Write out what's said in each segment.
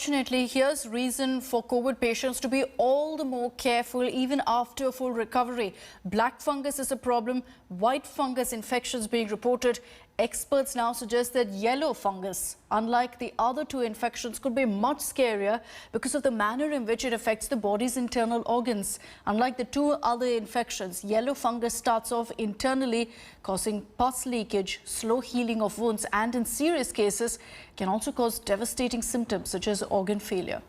Unfortunately, here's reason for COVID patients to be all the more careful even after full recovery. Black fungus is a problem, white fungus infections being reported. Experts now suggest that yellow fungus, unlike the other two infections, could be much scarier because of the manner in which it affects the body's internal organs. Unlike the two other infections, yellow fungus starts off internally, causing pus leakage, slow healing of wounds, and in serious cases can also cause devastating symptoms such as organ failure.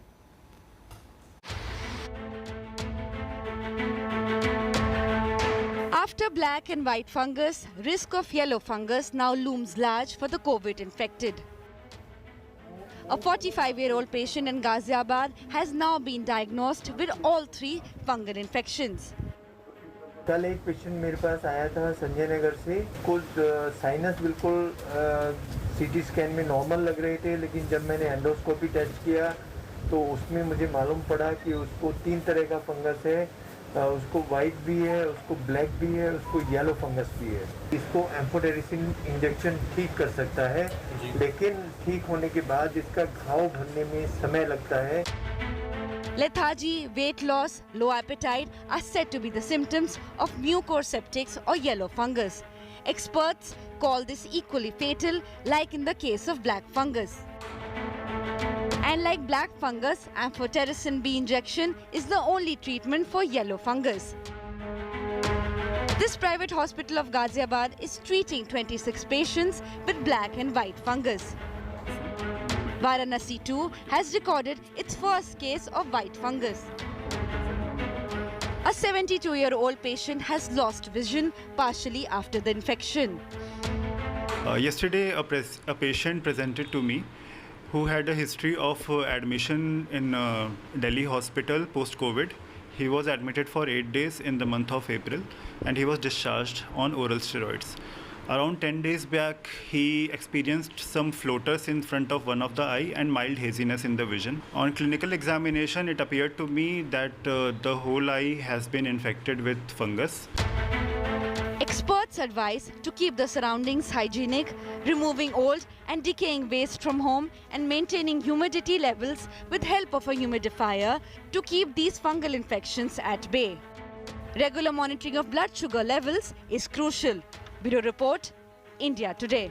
After black and white fungus, risk of yellow fungus now looms large for the COVID infected. A 45-year-old patient in Ghaziabad has now been diagnosed with all three fungal infections. कल एक patient मेरे पास आया था संजय नगर से, कुछ sinus बिल्कुल CT scan में normal लग रहे थे, लेकिन जब मैंने एंडोस्कोपी टेस्ट किया तो उसमें मुझे मालूम पड़ा कि उसको 3 तरह का फंगस है। उसको वाइट भी है, उसको ब्लैक भी है, उसको येलो फंगस भी है। इसको एम्फोटेरिसिन इंजेक्शन ठीक कर सकता है, लेकिन ठीक होने के बाद इसका घाव भरने में समय लगता है। Lethargy, weight loss, low appetite are said to be the symptoms of mucoseptics or yellow fungus. Experts call this equally fatal, like in the case of black fungus. And like black fungus, amphotericin B injection is the only treatment for yellow fungus. This private hospital of Ghaziabad is treating 26 patients with black and white fungus. Varanasi too has recorded its first case of white fungus. A 72-year-old patient has lost vision partially after the infection. Yesterday, a patient presented to me who had a history of admission in Delhi hospital post-COVID. He was admitted for 8 days in the month of April and he was discharged on oral steroids. Around 10 days back, he experienced some floaters in front of one of the eye and mild haziness in the vision. On clinical examination, it appeared to me that the whole eye has been infected with fungus. Experts advise to keep the surroundings hygienic, removing old and decaying waste from home and maintaining humidity levels with help of a humidifier to keep these fungal infections at bay. Regular monitoring of blood sugar levels is crucial. Bureau Report, India Today.